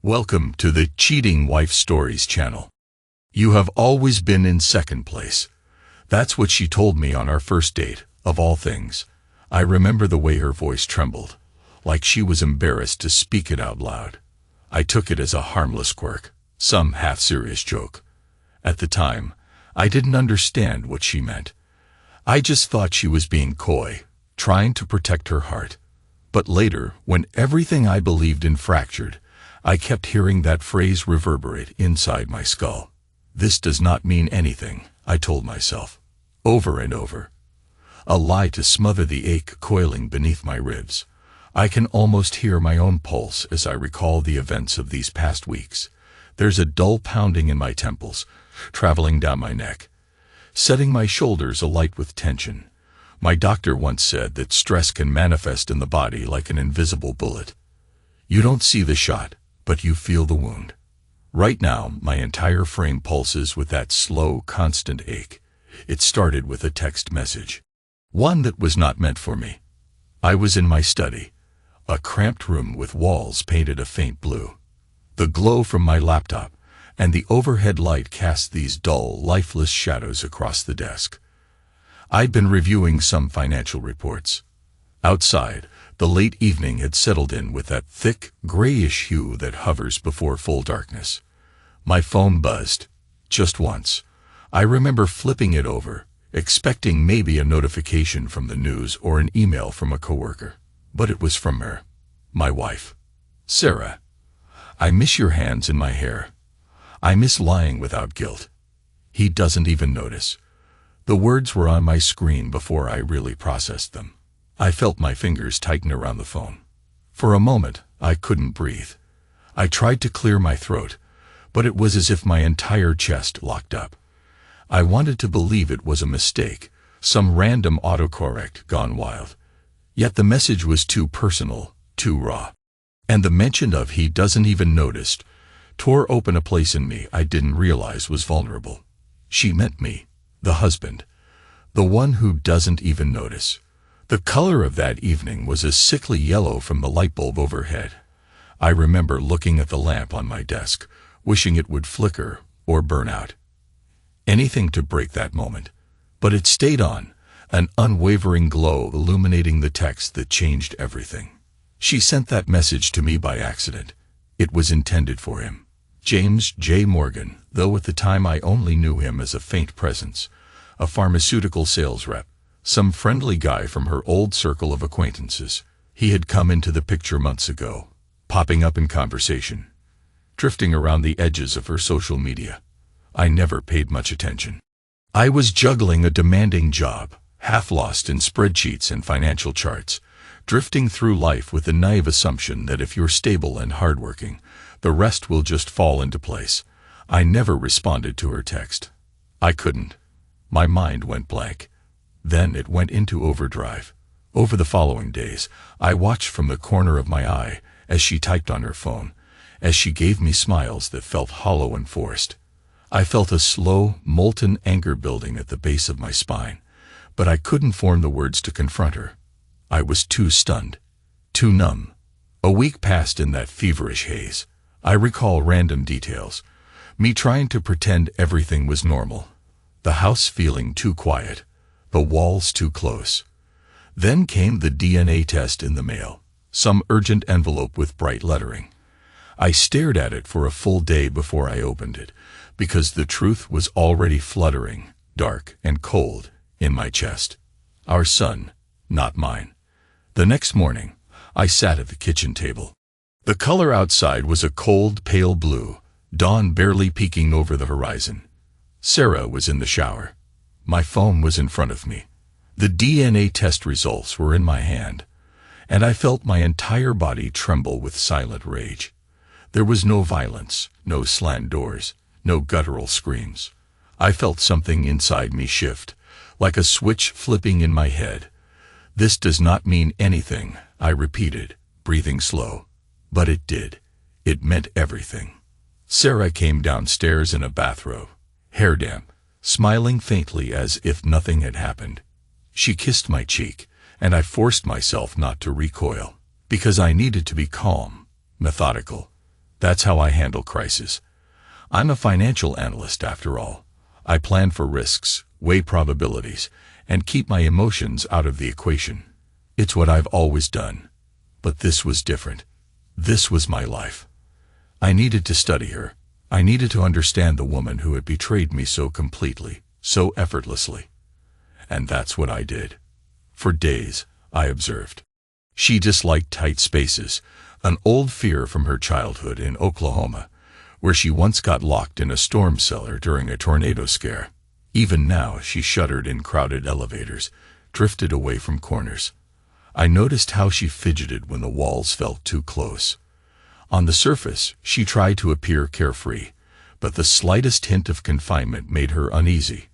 Welcome to the Cheating Wife Stories channel. You have always been in second place. That's what she told me on our first date, of all things. I remember the way her voice trembled, like she was embarrassed to speak it out loud. I took it as a harmless quirk, some half-serious joke. At the time, I didn't understand what she meant. I just thought she was being coy, trying to protect her heart. But later, when everything I believed in fractured, I kept hearing that phrase reverberate inside my skull. This does not mean anything, I told myself, over and over. A lie to smother the ache coiling beneath my ribs. I can almost hear my own pulse as I recall the events of these past weeks. There's a dull pounding in my temples, traveling down my neck, setting my shoulders alight with tension. My doctor once said that stress can manifest in the body like an invisible bullet. You don't see the shot, but you feel the wound. Right now, my entire frame pulses with that slow, constant ache. It started with a text message. One that was not meant for me. I was in my study, a cramped room with walls painted a faint blue. The glow from my laptop and the overhead light cast these dull, lifeless shadows across the desk. I'd been reviewing some financial reports. Outside, the late evening had settled in with that thick, grayish hue that hovers before full darkness. My phone buzzed, just once. I remember flipping it over, expecting maybe a notification from the news or an email from a coworker. But it was from her, my wife. Sarah, I miss your hands in my hair. I miss lying without guilt. He doesn't even notice. The words were on my screen before I really processed them. I felt my fingers tighten around the phone. For a moment, I couldn't breathe. I tried to clear my throat, but it was as if my entire chest locked up. I wanted to believe it was a mistake, some random autocorrect gone wild. Yet the message was too personal, too raw. And the mention of "he doesn't even notice" tore open a place in me I didn't realize was vulnerable. She meant me, the husband, the one who doesn't even notice. The color of that evening was a sickly yellow from the light bulb overhead. I remember looking at the lamp on my desk, wishing it would flicker or burn out. Anything to break that moment. But it stayed on, an unwavering glow illuminating the text that changed everything. She sent that message to me by accident. It was intended for him. James J. Morgan, though at the time I only knew him as a faint presence, a pharmaceutical sales rep, some friendly guy from her old circle of acquaintances. He had come into the picture months ago, popping up in conversation, drifting around the edges of her social media. I never paid much attention. I was juggling a demanding job, half lost in spreadsheets and financial charts, drifting through life with the naive assumption that if you're stable and hardworking, the rest will just fall into place. I never responded to her text. I couldn't. My mind went blank. Then it went into overdrive. Over the following days, I watched from the corner of my eye as she typed on her phone, as she gave me smiles that felt hollow and forced. I felt a slow, molten anger building at the base of my spine, but I couldn't form the words to confront her. I was too stunned, too numb. A week passed in that feverish haze. I recall random details, me trying to pretend everything was normal, the house feeling too quiet, the walls too close. Then came the DNA test in the mail, some urgent envelope with bright lettering. I stared at it for a full day before I opened it, because the truth was already fluttering, dark and cold, in my chest. Our son, not mine. The next morning, I sat at the kitchen table. The color outside was a cold, pale blue, dawn barely peeking over the horizon. Sarah was in the shower. My phone was in front of me. The DNA test results were in my hand, and I felt my entire body tremble with silent rage. There was no violence, no slammed doors, no guttural screams. I felt something inside me shift, like a switch flipping in my head. This does not mean anything, I repeated, breathing slow. But it did. It meant everything. Sarah came downstairs in a bathrobe, hair damp, smiling faintly as if nothing had happened. She kissed my cheek, and I forced myself not to recoil, because I needed to be calm, methodical. That's how I handle crisis. I'm a financial analyst after all. I plan for risks, weigh probabilities, and keep my emotions out of the equation. It's what I've always done. But this was different. This was my life. I needed to study her. I needed to understand the woman who had betrayed me so completely, so effortlessly. And that's what I did. For days, I observed. She disliked tight spaces, an old fear from her childhood in Oklahoma, where she once got locked in a storm cellar during a tornado scare. Even now, she shuddered in crowded elevators, drifted away from corners. I noticed how she fidgeted when the walls felt too close. On the surface, she tried to appear carefree, but the slightest hint of confinement made her uneasy.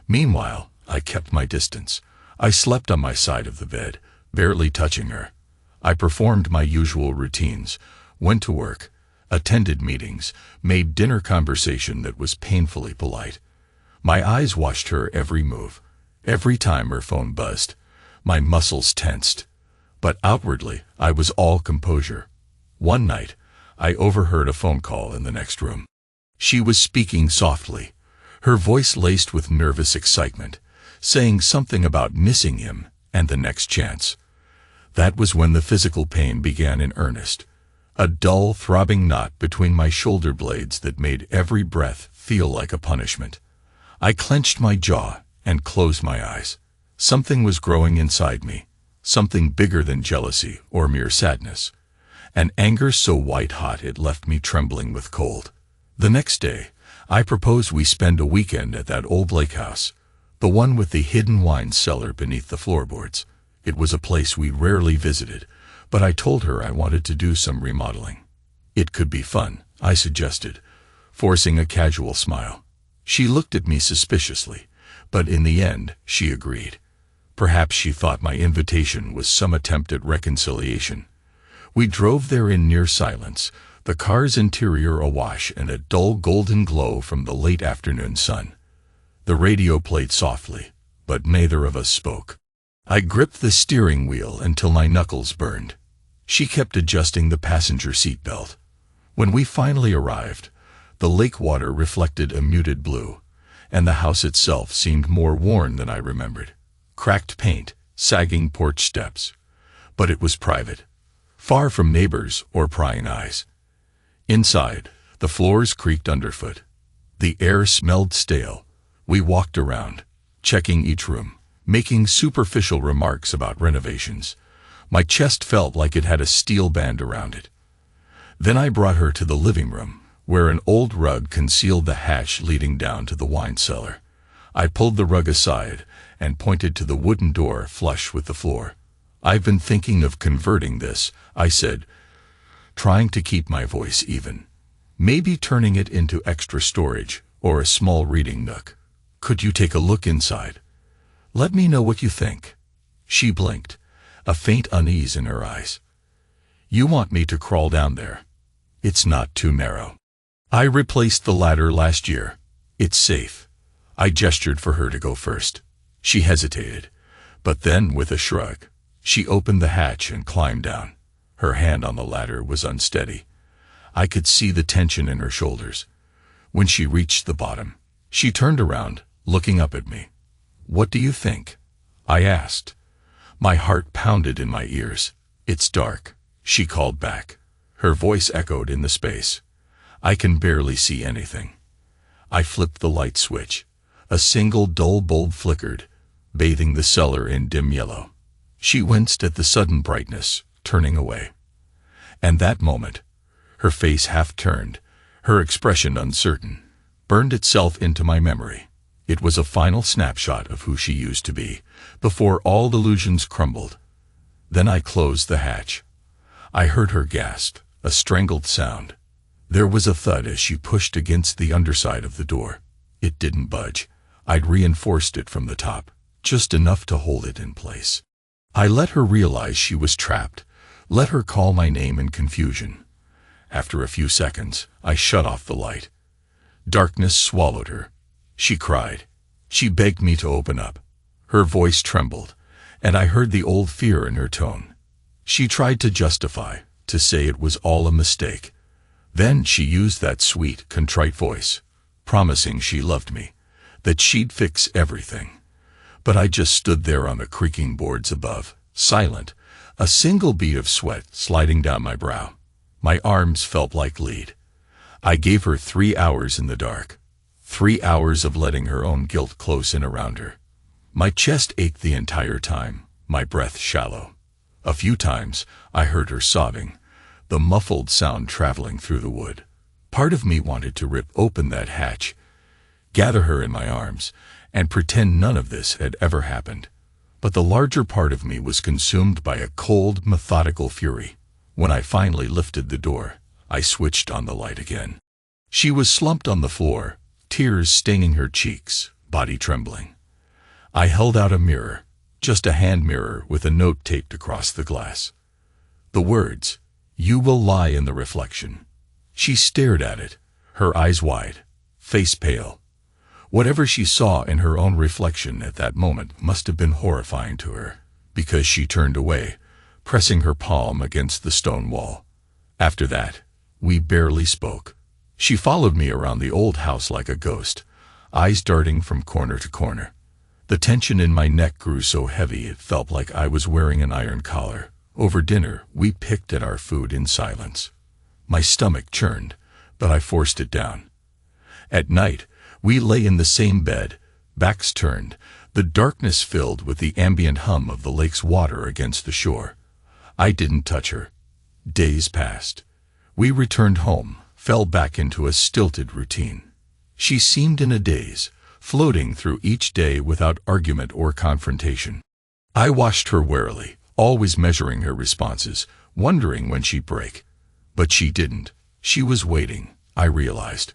Meanwhile, I kept my distance. I slept on my side of the bed, barely touching her. I performed my usual routines, went to work, attended meetings, made dinner conversation that was painfully polite. My eyes watched her every move. Every time her phone buzzed, my muscles tensed. But outwardly, I was all composure. One night, I overheard a phone call in the next room. She was speaking softly, her voice laced with nervous excitement, saying something about missing him and the next chance. That was when the physical pain began in earnest, a dull, throbbing knot between my shoulder blades that made every breath feel like a punishment. I clenched my jaw and closed my eyes. Something was growing inside me, something bigger than jealousy or mere sadness. An anger so white-hot it left me trembling with cold. The next day, I proposed we spend a weekend at that old lake house, the one with the hidden wine cellar beneath the floorboards. It was a place we rarely visited, but I told her I wanted to do some remodeling. It could be fun, I suggested, forcing a casual smile. She looked at me suspiciously, but in the end, she agreed. Perhaps she thought my invitation was some attempt at reconciliation. We drove there in near silence, the car's interior awash in a dull golden glow from the late afternoon sun. The radio played softly, but neither of us spoke. I gripped the steering wheel until my knuckles burned. She kept adjusting the passenger seat belt. When we finally arrived, the lake water reflected a muted blue, and the house itself seemed more worn than I remembered. Cracked paint, sagging porch steps. But it was private, far from neighbors or prying eyes. Inside, the floors creaked underfoot. The air smelled stale. We walked around, checking each room, making superficial remarks about renovations. My chest felt like it had a steel band around it. Then I brought her to the living room, where an old rug concealed the hatch leading down to the wine cellar. I pulled the rug aside and pointed to the wooden door flush with the floor. "I've been thinking of converting this," I said, trying to keep my voice even. "Maybe turning it into extra storage or a small reading nook. Could you take a look inside? Let me know what you think." She blinked, a faint unease in her eyes. "You want me to crawl down there? It's not too narrow. I replaced the ladder last year. It's safe." I gestured for her to go first. She hesitated, but then, with a shrug, she opened the hatch and climbed down. Her hand on the ladder was unsteady. I could see the tension in her shoulders. When she reached the bottom, she turned around, looking up at me. "What do you think?" I asked. My heart pounded in my ears. "It's dark," she called back. Her voice echoed in the space. "I can barely see anything." I flipped the light switch. A single dull bulb flickered, bathing the cellar in dim yellow. She winced at the sudden brightness, turning away. And that moment, her face half turned, her expression uncertain, burned itself into my memory. It was a final snapshot of who she used to be, before all illusions crumbled. Then I closed the hatch. I heard her gasp, a strangled sound. There was a thud as she pushed against the underside of the door. It didn't budge. I'd reinforced it from the top, just enough to hold it in place. I let her realize she was trapped, let her call my name in confusion. After a few seconds, I shut off the light. Darkness swallowed her. She cried. She begged me to open up. Her voice trembled, and I heard the old fear in her tone. She tried to justify, to say it was all a mistake. Then she used that sweet, contrite voice, promising she loved me, that she'd fix everything. But I just stood there on the creaking boards above, silent, a single bead of sweat sliding down my brow. My arms felt like lead. I gave her 3 hours in the dark, 3 hours of letting her own guilt close in around her. My chest ached the entire time, my breath shallow. A few times I heard her sobbing, the muffled sound traveling through the wood. Part of me wanted to rip open that hatch, gather her in my arms, and pretend none of this had ever happened. But the larger part of me was consumed by a cold, methodical fury. When I finally lifted the door, I switched on the light again. She was slumped on the floor, tears staining her cheeks, body trembling. I held out a mirror, just a hand mirror with a note taped across the glass. The words, "You will lie in the reflection." She stared at it, her eyes wide, face pale. Whatever she saw in her own reflection at that moment must have been horrifying to her, because she turned away, pressing her palm against the stone wall. After that, we barely spoke. She followed me around the old house like a ghost, eyes darting from corner to corner. The tension in my neck grew so heavy it felt like I was wearing an iron collar. Over dinner, we picked at our food in silence. My stomach churned, but I forced it down. At night, we lay in the same bed, backs turned, the darkness filled with the ambient hum of the lake's water against the shore. I didn't touch her. Days passed. We returned home, fell back into a stilted routine. She seemed in a daze, floating through each day without argument or confrontation. I watched her warily, always measuring her responses, wondering when she'd break. But she didn't. She was waiting, I realized.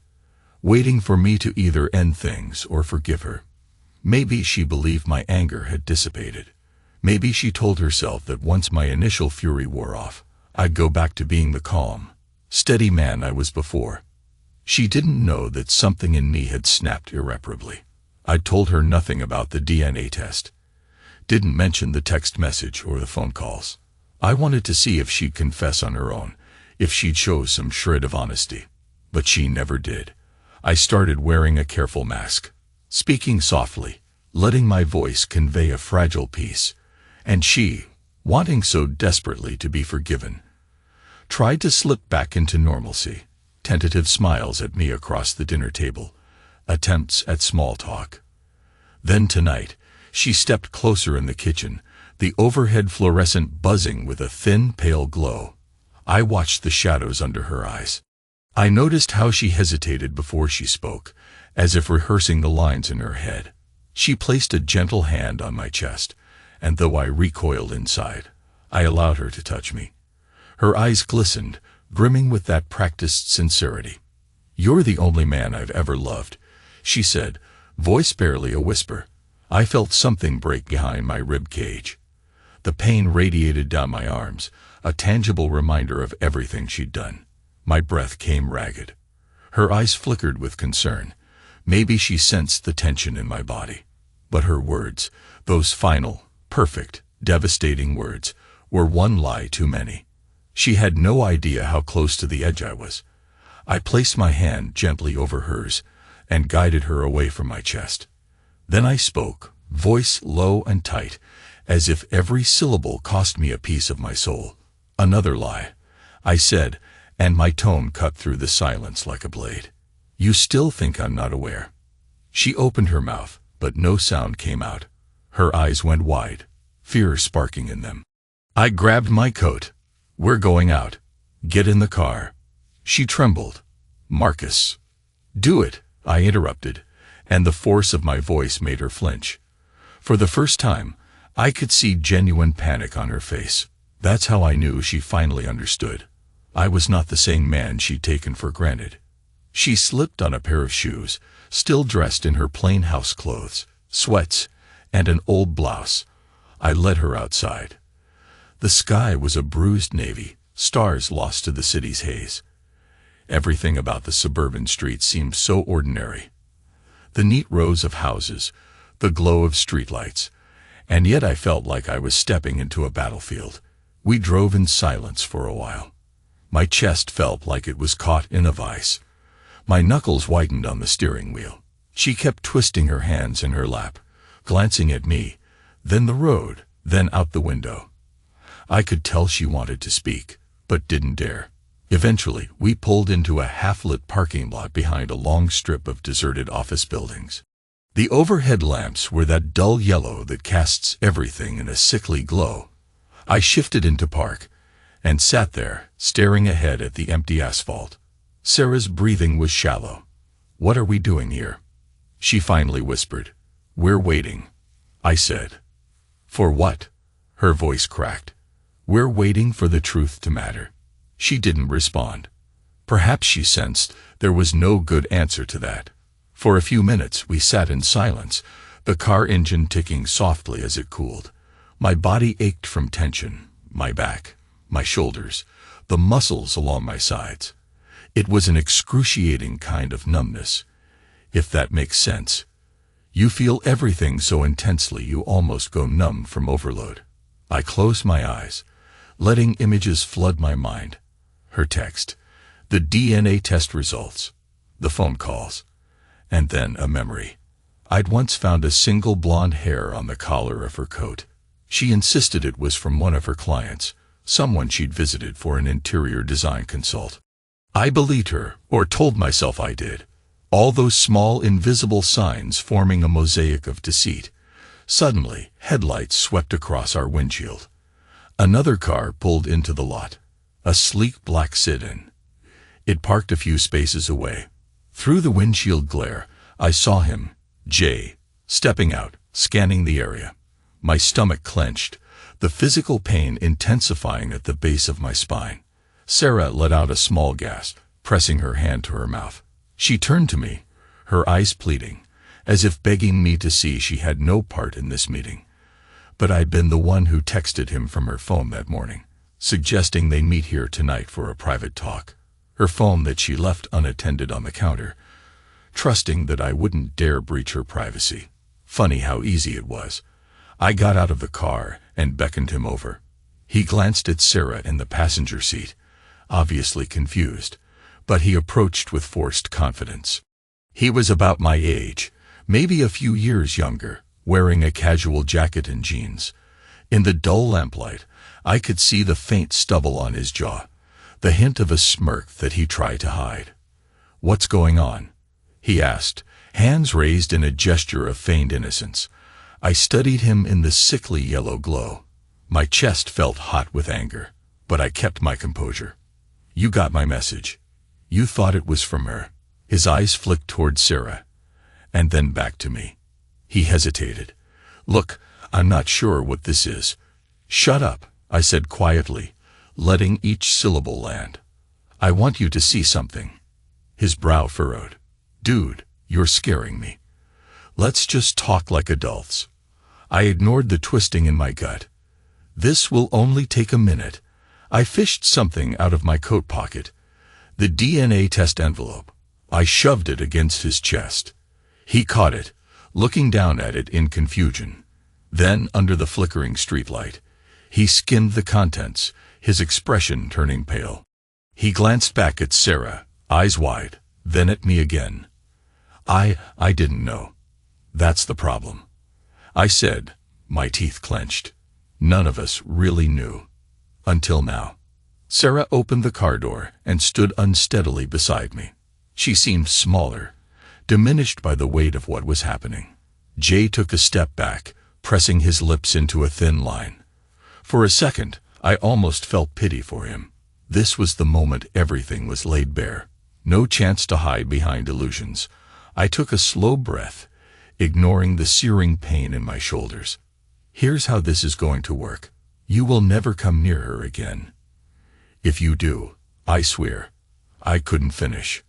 Waiting for me to either end things or forgive her. Maybe she believed my anger had dissipated. Maybe she told herself that once my initial fury wore off, I'd go back to being the calm, steady man I was before. She didn't know that something in me had snapped irreparably. I'd told her nothing about the DNA test. Didn't mention the text message or the phone calls. I wanted to see if she'd confess on her own, if she'd show some shred of honesty. But she never did. I started wearing a careful mask, speaking softly, letting my voice convey a fragile peace. And she, wanting so desperately to be forgiven, tried to slip back into normalcy. Tentative smiles at me across the dinner table, attempts at small talk. Then tonight, she stepped closer in the kitchen, the overhead fluorescent buzzing with a thin, pale glow. I watched the shadows under her eyes. I noticed how she hesitated before she spoke, as if rehearsing the lines in her head. She placed a gentle hand on my chest, and though I recoiled inside, I allowed her to touch me. Her eyes glistened, brimming with that practiced sincerity. "You're the only man I've ever loved," she said, voice barely a whisper. I felt something break behind my rib cage. The pain radiated down my arms, a tangible reminder of everything she'd done. My breath came ragged. Her eyes flickered with concern. Maybe she sensed the tension in my body. But her words, those final, perfect, devastating words, were one lie too many. She had no idea how close to the edge I was. I placed my hand gently over hers and guided her away from my chest. Then I spoke, voice low and tight, as if every syllable cost me a piece of my soul. "Another lie," I said, and my tone cut through the silence like a blade. "You still think I'm not aware?" She opened her mouth, but no sound came out. Her eyes went wide, fear sparking in them. I grabbed my coat. "We're going out. Get in the car." She trembled. "Marcus." "Do it," I interrupted, and the force of my voice made her flinch. For the first time, I could see genuine panic on her face. That's how I knew she finally understood. I was not the same man she'd taken for granted. She slipped on a pair of shoes, still dressed in her plain house clothes, sweats, and an old blouse. I led her outside. The sky was a bruised navy, stars lost to the city's haze. Everything about the suburban streets seemed so ordinary. The neat rows of houses, the glow of streetlights, and yet I felt like I was stepping into a battlefield. We drove in silence for a while. My chest felt like it was caught in a vice. My knuckles whitened on the steering wheel. She kept twisting her hands in her lap, glancing at me, then the road, then out the window. I could tell she wanted to speak, but didn't dare. Eventually, we pulled into a half-lit parking lot behind a long strip of deserted office buildings. The overhead lamps were that dull yellow that casts everything in a sickly glow. I shifted into park and sat there, staring ahead at the empty asphalt. Sarah's breathing was shallow. "What are we doing here?" She finally whispered. "We're waiting," I said. "For what?" Her voice cracked. "We're waiting for the truth to matter." She didn't respond. Perhaps she sensed there was no good answer to that. For a few minutes we sat in silence, the car engine ticking softly as it cooled. My body ached from tension, my back, my shoulders, the muscles along my sides. It was an excruciating kind of numbness, if that makes sense. You feel everything so intensely you almost go numb from overload. I closed my eyes, letting images flood my mind. Her text, the DNA test results, the phone calls, and then a memory. I'd once found a single blonde hair on the collar of her coat. She insisted it was from one of her clients, someone she'd visited for an interior design consult. I believed her, or told myself I did. All those small invisible signs forming a mosaic of deceit. Suddenly, headlights swept across our windshield. Another car pulled into the lot. A sleek black sit-in. It parked a few spaces away. Through the windshield glare, I saw him, Jay, stepping out, scanning the area. My stomach clenched, the physical pain intensifying at the base of my spine. Sarah let out a small gasp, pressing her hand to her mouth. She turned to me, her eyes pleading, as if begging me to see she had no part in this meeting. But I'd been the one who texted him from her phone that morning, suggesting they meet here tonight for a private talk. Her phone that she left unattended on the counter, trusting that I wouldn't dare breach her privacy. Funny how easy it was. I got out of the car and beckoned him over. He glanced at Sarah in the passenger seat, obviously confused, but he approached with forced confidence. He was about my age, maybe a few years younger, wearing a casual jacket and jeans. In the dull lamplight, I could see the faint stubble on his jaw, the hint of a smirk that he tried to hide. "What's going on?" he asked, hands raised in a gesture of feigned innocence. I studied him in the sickly yellow glow. My chest felt hot with anger, but I kept my composure. "You got my message. You thought it was from her." His eyes flicked toward Sarah, and then back to me. He hesitated. "Look, I'm not sure what this is." "Shut up," I said quietly, letting each syllable land. "I want you to see something." His brow furrowed. "Dude, you're scaring me. Let's just talk like adults." I ignored the twisting in my gut. "This will only take a minute." I fished something out of my coat pocket. The DNA test envelope. I shoved it against his chest. He caught it, looking down at it in confusion. Then, under the flickering streetlight, he skimmed the contents, his expression turning pale. He glanced back at Sarah, eyes wide, then at me again. I didn't know. That's the problem," I said, my teeth clenched. "None of us really knew. Until now." Sarah opened the car door and stood unsteadily beside me. She seemed smaller, diminished by the weight of what was happening. Jay took a step back, pressing his lips into a thin line. For a second, I almost felt pity for him. This was the moment everything was laid bare. No chance to hide behind illusions. I took a slow breath, ignoring the searing pain in my shoulders. "Here's how this is going to work. You will never come near her again. If you do, I swear." I couldn't finish.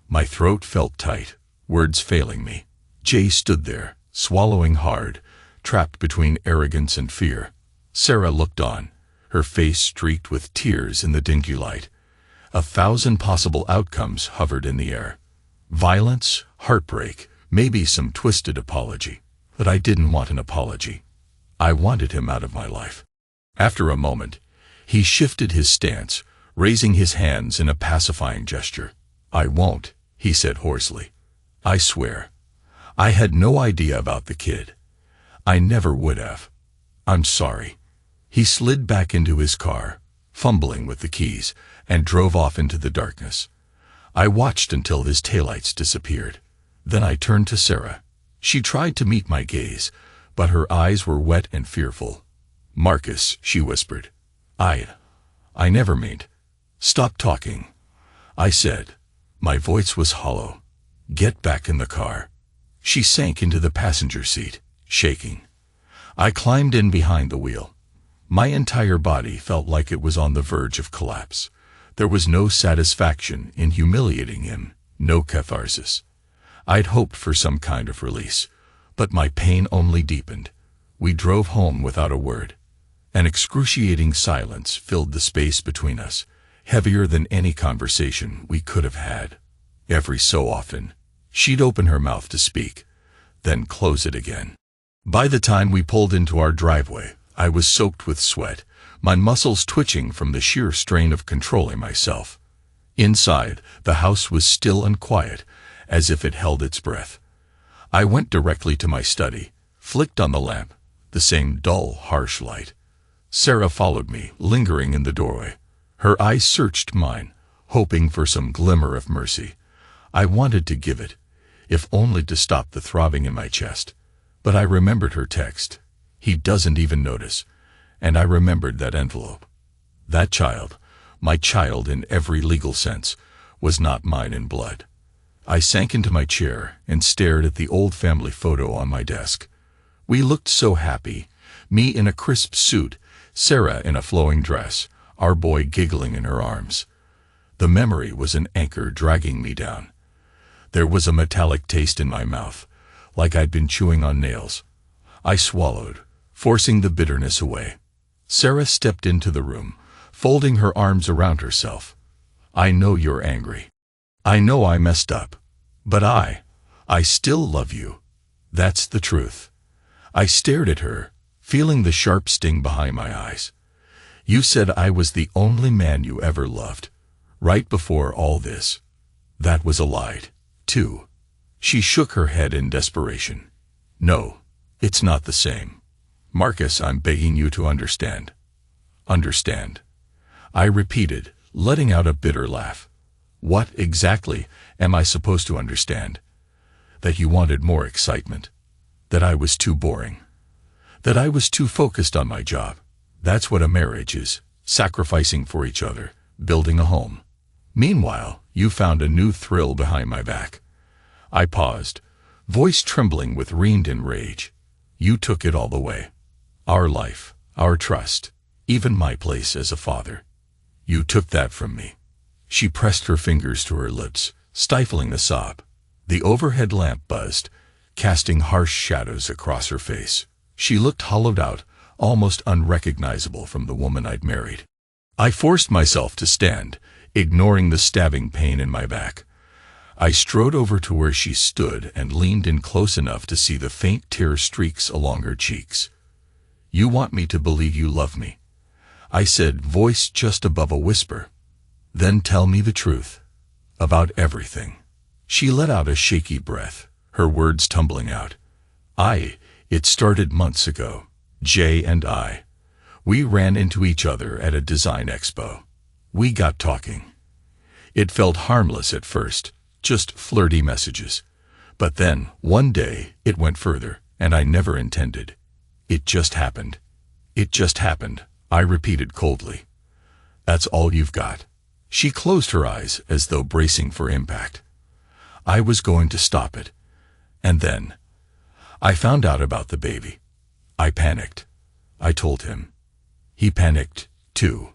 My throat felt tight, words failing me. Jay stood there, swallowing hard, trapped between arrogance and fear. Sarah looked on, her face streaked with tears in the dingy light. 1,000 possible outcomes hovered in the air. Violence, heartbreak, maybe some twisted apology. But I didn't want an apology. I wanted him out of my life. After a moment, he shifted his stance, raising his hands in a pacifying gesture. "I won't," he said hoarsely. "I swear. I had no idea about the kid. I never would have. I'm sorry." He slid back into his car, fumbling with the keys, and drove off into the darkness. I watched until his taillights disappeared. Then I turned to Sarah. She tried to meet my gaze, but her eyes were wet and fearful. "Marcus," she whispered. I never meant." "Stop talking," I said. My voice was hollow. "Get back in the car." She sank into the passenger seat, shaking. I climbed in behind the wheel. My entire body felt like it was on the verge of collapse. There was no satisfaction in humiliating him, no catharsis. I'd hoped for some kind of release, but my pain only deepened. We drove home without a word. An excruciating silence filled the space between us, heavier than any conversation we could have had. Every so often, she'd open her mouth to speak, then close it again. By the time we pulled into our driveway, I was soaked with sweat, my muscles twitching from the sheer strain of controlling myself. Inside, the house was still and quiet, as if it held its breath. I went directly to my study, flicked on the lamp, the same dull, harsh light. Sarah followed me, lingering in the doorway. Her eyes searched mine, hoping for some glimmer of mercy. I wanted to give it, if only to stop the throbbing in my chest. But I remembered her text. "He doesn't even notice." And I remembered that envelope. That child, my child in every legal sense, was not mine in blood. I sank into my chair and stared at the old family photo on my desk. We looked so happy, me in a crisp suit, Sarah in a flowing dress, our boy giggling in her arms. The memory was an anchor dragging me down. There was a metallic taste in my mouth, like I'd been chewing on nails. I swallowed, forcing the bitterness away. Sarah stepped into the room, folding her arms around herself. "I know you're angry. I know I messed up. But I still love you. That's the truth." I stared at her, feeling the sharp sting behind my eyes. "You said I was the only man you ever loved, right before all this. That was a lie, too." She shook her head in desperation. "No, it's not the same. Marcus, I'm begging you to understand." "Understand?" I repeated, letting out a bitter laugh. "What exactly am I supposed to understand? That you wanted more excitement? That I was too boring? That I was too focused on my job? That's what a marriage is, sacrificing for each other, building a home. Meanwhile, you found a new thrill behind my back." I paused, voice trembling with reined-in rage. "You took it all away. Our life, our trust, even my place as a father. You took that from me." She pressed her fingers to her lips, stifling a sob. The overhead lamp buzzed, casting harsh shadows across her face. She looked hollowed out, almost unrecognizable from the woman I'd married. I forced myself to stand, ignoring the stabbing pain in my back. I strode over to where she stood and leaned in close enough to see the faint tear streaks along her cheeks. "You want me to believe you love me," I said, voice just above a whisper. "Then tell me the truth. About everything." She let out a shaky breath, her words tumbling out. It started months ago. Jay and I. We ran into each other at a design expo. We got talking. It felt harmless at first, just flirty messages. But then, one day, it went further, and I never intended. It just happened. It just happened, I repeated coldly. "That's all you've got?" She closed her eyes as though bracing for impact. I was going to stop it. And then I found out about the baby. I panicked. I told him. He panicked, too.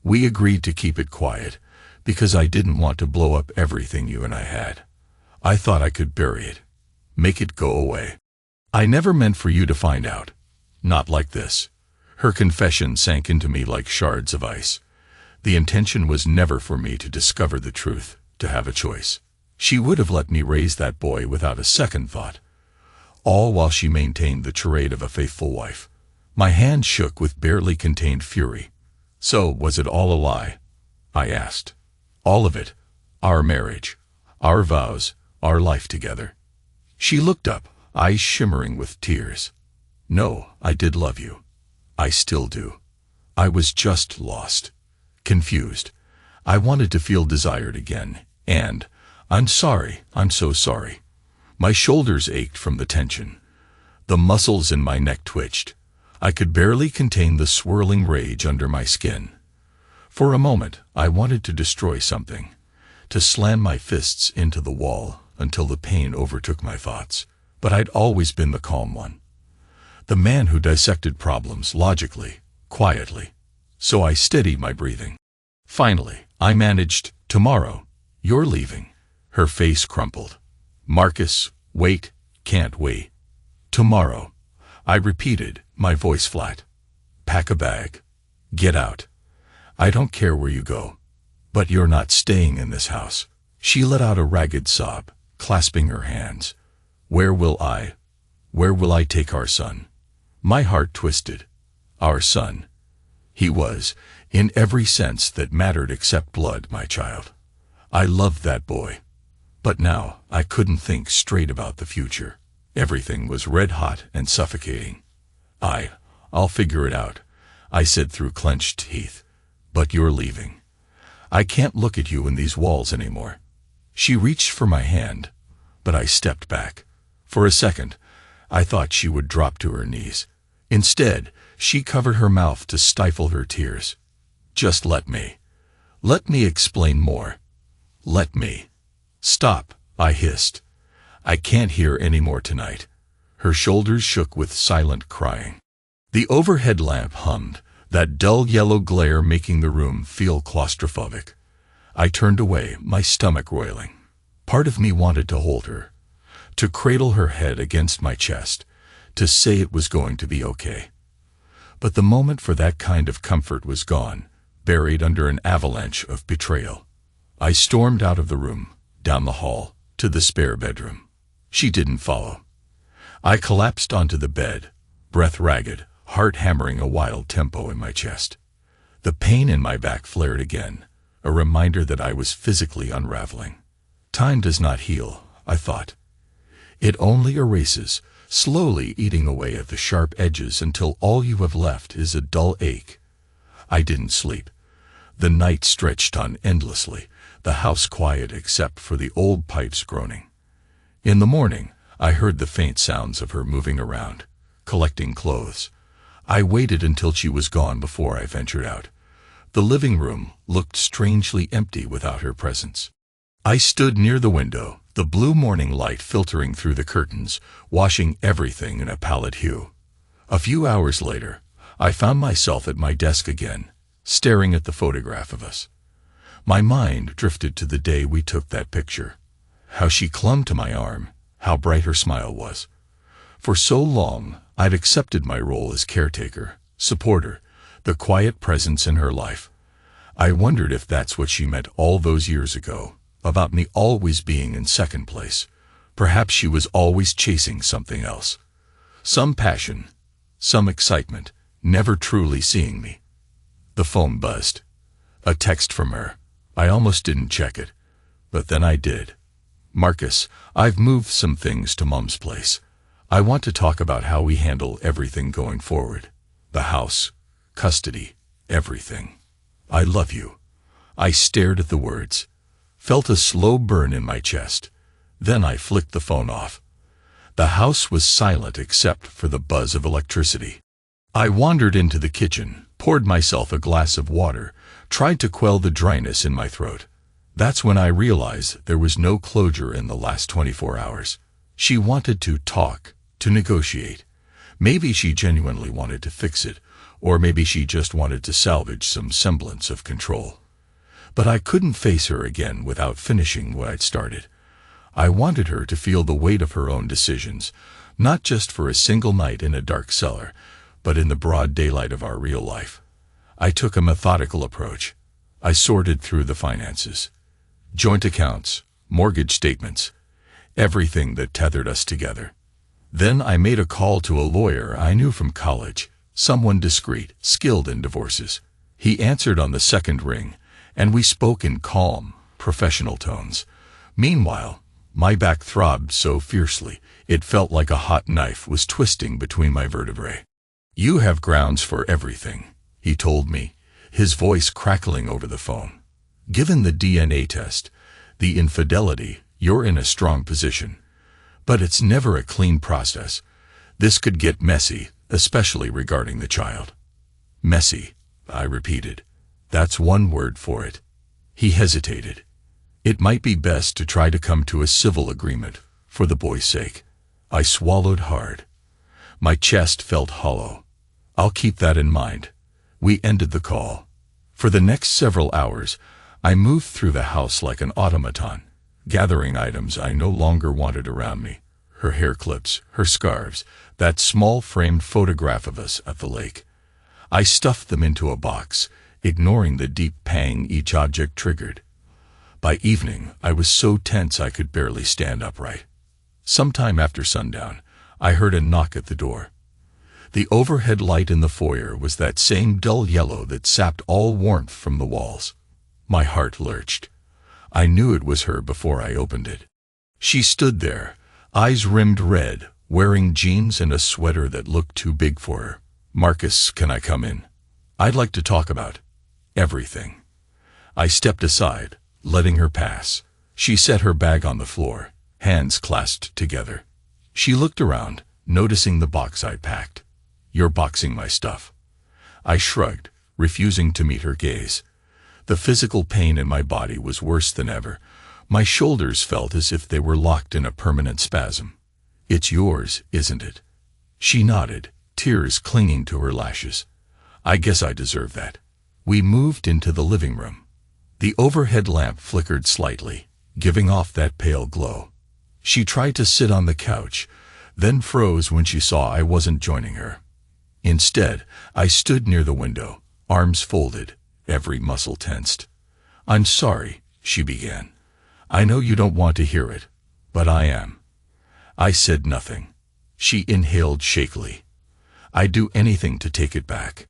We agreed to keep it quiet, because I didn't want to blow up everything you and I had. I thought I could bury it, make it go away. I never meant for you to find out. Not like this. Her confession sank into me like shards of ice. The intention was never for me to discover the truth, to have a choice. She would have let me raise that boy without a second thought. All while she maintained the charade of a faithful wife. My hand shook with barely contained fury. So, was it all a lie? I asked. All of it. Our marriage, our vows, our life together. She looked up, eyes shimmering with tears. No, I did love you. I still do. I was just lost. Confused. I wanted to feel desired again, and I'm sorry, I'm so sorry. My shoulders ached from the tension. The muscles in my neck twitched. I could barely contain the swirling rage under my skin. For a moment, I wanted to destroy something, to slam my fists into the wall until the pain overtook my thoughts. But I'd always been the calm one. The man who dissected problems logically, quietly. So I steadied my breathing. Finally, I managed, tomorrow, you're leaving. Her face crumpled. Marcus, wait, can't wait. Tomorrow, I repeated, my voice flat. Pack a bag. Get out. I don't care where you go. But you're not staying in this house. She let out a ragged sob, clasping her hands. Where will I take our son? My heart twisted. Our son. He was, in every sense that mattered except blood, my child. I loved that boy. But now, I couldn't think straight about the future. Everything was red hot and suffocating. I'll figure it out, I said through clenched teeth. But you're leaving. I can't look at you in these walls anymore. She reached for my hand, but I stepped back. For a second, I thought she would drop to her knees. Instead, she covered her mouth to stifle her tears. Just let me explain more. Let me. Stop, I hissed. I can't hear any more tonight. Her shoulders shook with silent crying. The overhead lamp hummed, that dull yellow glare making the room feel claustrophobic. I turned away, my stomach roiling. Part of me wanted to hold her, to cradle her head against my chest, to say it was going to be okay. But the moment for that kind of comfort was gone, buried under an avalanche of betrayal. I stormed out of the room, down the hall, to the spare bedroom. She didn't follow. I collapsed onto the bed, breath ragged, heart hammering a wild tempo in my chest. The pain in my back flared again, a reminder that I was physically unraveling. Time does not heal, I thought. It only erases, slowly eating away at the sharp edges until all you have left is a dull ache. I didn't sleep. The night stretched on endlessly, the house quiet except for the old pipes groaning. In the morning, I heard the faint sounds of her moving around, collecting clothes. I waited until she was gone before I ventured out. The living room looked strangely empty without her presence. I stood near the window, the blue morning light filtering through the curtains, washing everything in a pallid hue. A few hours later, I found myself at my desk again, staring at the photograph of us. My mind drifted to the day we took that picture. How she clung to my arm, how bright her smile was. For so long, I'd accepted my role as caretaker, supporter, the quiet presence in her life. I wondered if that's what she meant all those years ago, about me always being in second place. Perhaps she was always chasing something else. Some passion, some excitement, never truly seeing me. The phone buzzed. A text from her. I almost didn't check it, but then I did. Marcus, I've moved some things to Mom's place. I want to talk about how we handle everything going forward. The house, custody, everything. I love you. I stared at the words, felt a slow burn in my chest. Then I flicked the phone off. The house was silent except for the buzz of electricity. I wandered into the kitchen, poured myself a glass of water, tried to quell the dryness in my throat. That's when I realized there was no closure in the last 24 hours. She wanted to talk, to negotiate. Maybe she genuinely wanted to fix it, or maybe she just wanted to salvage some semblance of control. But I couldn't face her again without finishing what I'd started. I wanted her to feel the weight of her own decisions, not just for a single night in a dark cellar, but in the broad daylight of our real life. I took a methodical approach. I sorted through the finances. Joint accounts, mortgage statements, everything that tethered us together. Then I made a call to a lawyer I knew from college, someone discreet, skilled in divorces. He answered on the second ring, and we spoke in calm, professional tones. Meanwhile, my back throbbed so fiercely, it felt like a hot knife was twisting between my vertebrae. "You have grounds for everything," he told me, his voice crackling over the phone. "Given the DNA test, the infidelity, you're in a strong position. But it's never a clean process. This could get messy, especially regarding the child." "Messy," I repeated. "That's one word for it." He hesitated. "It might be best to try to come to a civil agreement, for the boy's sake." I swallowed hard. My chest felt hollow. "I'll keep that in mind." We ended the call. For the next several hours, I moved through the house like an automaton, gathering items I no longer wanted around me. Her hair clips, her scarves, that small framed photograph of us at the lake. I stuffed them into a box, ignoring the deep pang each object triggered. By evening, I was so tense I could barely stand upright. Sometime after sundown, I heard a knock at the door. The overhead light in the foyer was that same dull yellow that sapped all warmth from the walls. My heart lurched. I knew it was her before I opened it. She stood there, eyes rimmed red, wearing jeans and a sweater that looked too big for her. "Marcus, can I come in? I'd like to talk about everything." I stepped aside, letting her pass. She set her bag on the floor, hands clasped together. She looked around, noticing the box I'd packed. "You're boxing my stuff." I shrugged, refusing to meet her gaze. The physical pain in my body was worse than ever. My shoulders felt as if they were locked in a permanent spasm. "It's yours, isn't it?" She nodded, tears clinging to her lashes. "I guess I deserve that." We moved into the living room. The overhead lamp flickered slightly, giving off that pale glow. She tried to sit on the couch, then froze when she saw I wasn't joining her. Instead, I stood near the window, arms folded, every muscle tensed. "I'm sorry," she began. "I know you don't want to hear it, but I am." I said nothing. She inhaled shakily. "I'd do anything to take it back.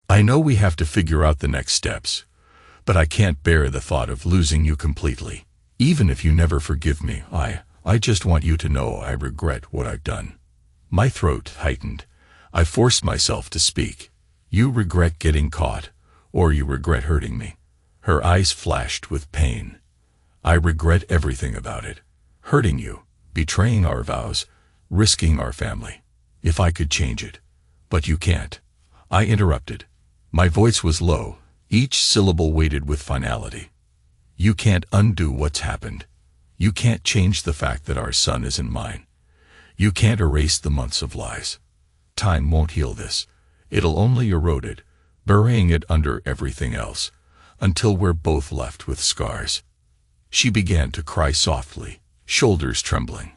I know we have to figure out the next steps, but I can't bear the thought of losing you completely. Even if you never forgive me, I just want you to know I regret what I've done." My throat tightened. I forced myself to speak. "You regret getting caught, or you regret hurting me?" Her eyes flashed with pain. "I regret everything about it. Hurting you, betraying our vows, risking our family. If I could change it. But you can't." I interrupted. My voice was low, each syllable weighted with finality. "You can't undo what's happened. You can't change the fact that our son isn't mine. You can't erase the months of lies. Time won't heal this. It'll only erode it, burying it under everything else, until we're both left with scars." She began to cry softly, shoulders trembling.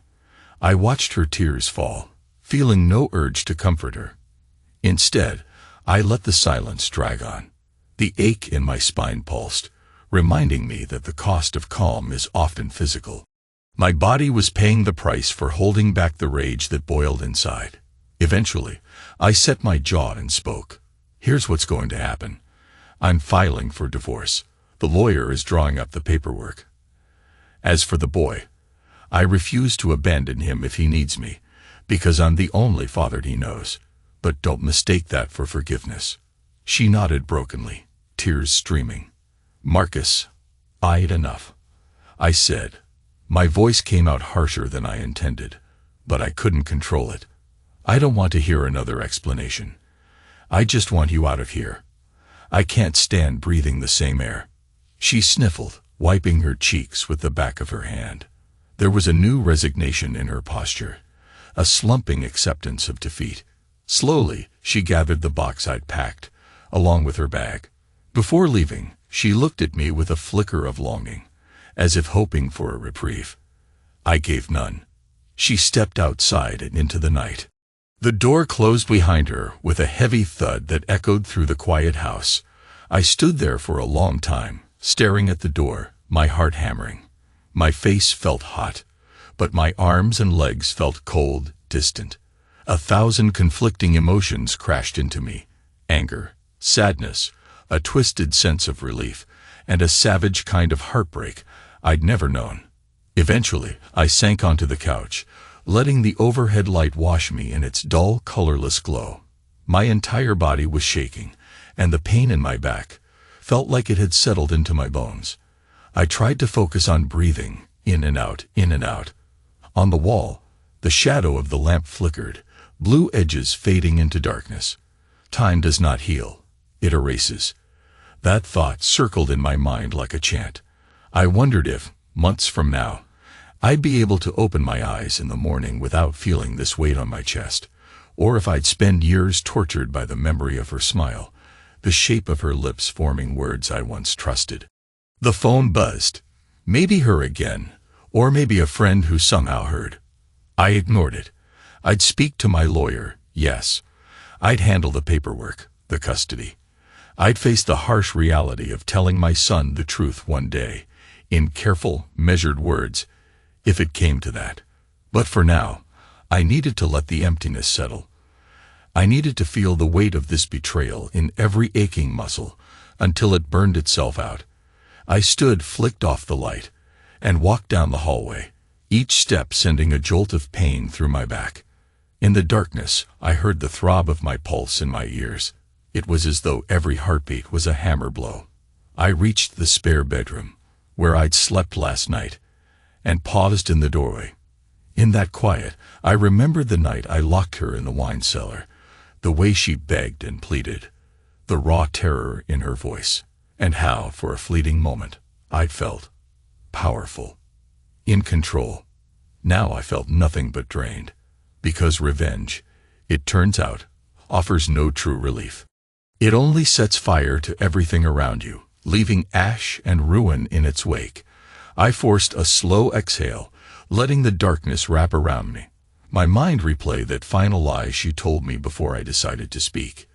I watched her tears fall, feeling no urge to comfort her. Instead, I let the silence drag on. The ache in my spine pulsed, reminding me that the cost of calm is often physical. My body was paying the price for holding back the rage that boiled inside. Eventually, I set my jaw and spoke. "Here's what's going to happen. I'm filing for divorce. The lawyer is drawing up the paperwork. As for the boy, I refuse to abandon him if he needs me, because I'm the only father he knows. But don't mistake that for forgiveness." She nodded brokenly, tears streaming. "Marcus, I'd enough," I said. My voice came out harsher than I intended, but I couldn't control it. "I don't want to hear another explanation. I just want you out of here. I can't stand breathing the same air." She sniffled, wiping her cheeks with the back of her hand. There was a new resignation in her posture, a slumping acceptance of defeat. Slowly, she gathered the box I'd packed, along with her bag. Before leaving, she looked at me with a flicker of longing, as if hoping for a reprieve. I gave none. She stepped outside and into the night. The door closed behind her with a heavy thud that echoed through the quiet house. I stood there for a long time, staring at the door, my heart hammering. My face felt hot, but my arms and legs felt cold, distant. 1,000 conflicting emotions crashed into me: anger, sadness, a twisted sense of relief, and a savage kind of heartbreak I'd never known. Eventually, I sank onto the couch, letting the overhead light wash me in its dull, colorless glow. My entire body was shaking, and the pain in my back felt like it had settled into my bones. I tried to focus on breathing, in and out, in and out. On the wall, the shadow of the lamp flickered, blue edges fading into darkness. Time does not heal, it erases. That thought circled in my mind like a chant. I wondered if, months from now, I'd be able to open my eyes in the morning without feeling this weight on my chest, or if I'd spend years tortured by the memory of her smile, the shape of her lips forming words I once trusted. The phone buzzed. Maybe her again, or maybe a friend who somehow heard. I ignored it. I'd speak to my lawyer, yes. I'd handle the paperwork, the custody. I'd face the harsh reality of telling my son the truth one day, in careful, measured words, if it came to that. But for now, I needed to let the emptiness settle. I needed to feel the weight of this betrayal in every aching muscle until it burned itself out. I stood, flicked off the light, and walked down the hallway, each step sending a jolt of pain through my back. In the darkness, I heard the throb of my pulse in my ears. It was as though every heartbeat was a hammer blow. I reached the spare bedroom, where I'd slept last night, and paused in the doorway. In that quiet, I remembered the night I locked her in the wine cellar, the way she begged and pleaded, the raw terror in her voice, and how, for a fleeting moment, I felt powerful, in control. Now I felt nothing but drained, because revenge, it turns out, offers no true relief. It only sets fire to everything around you, leaving ash and ruin in its wake. I forced a slow exhale, letting the darkness wrap around me. My mind replayed that final lie she told me before I decided to speak.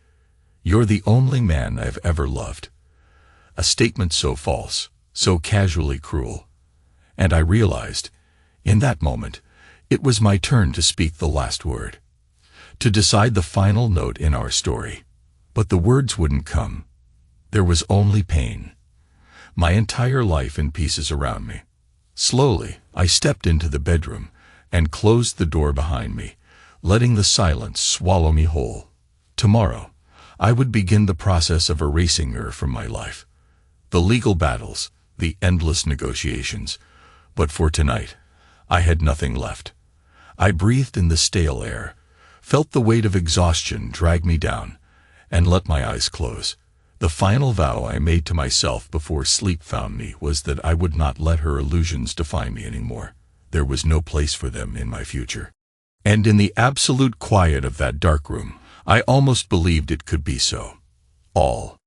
"You're the only man I've ever loved." A statement so false, so casually cruel. And I realized, in that moment, it was my turn to speak the last word, to decide the final note in our story. But the words wouldn't come. There was only pain. My entire life in pieces around me. Slowly, I stepped into the bedroom and closed the door behind me, letting the silence swallow me whole. Tomorrow, I would begin the process of erasing her from my life. The legal battles, the endless negotiations. But for tonight, I had nothing left. I breathed in the stale air, felt the weight of exhaustion drag me down, and let my eyes close. The final vow I made to myself before sleep found me was that I would not let her illusions define me anymore. There was no place for them in my future. And in the absolute quiet of that dark room, I almost believed it could be so. All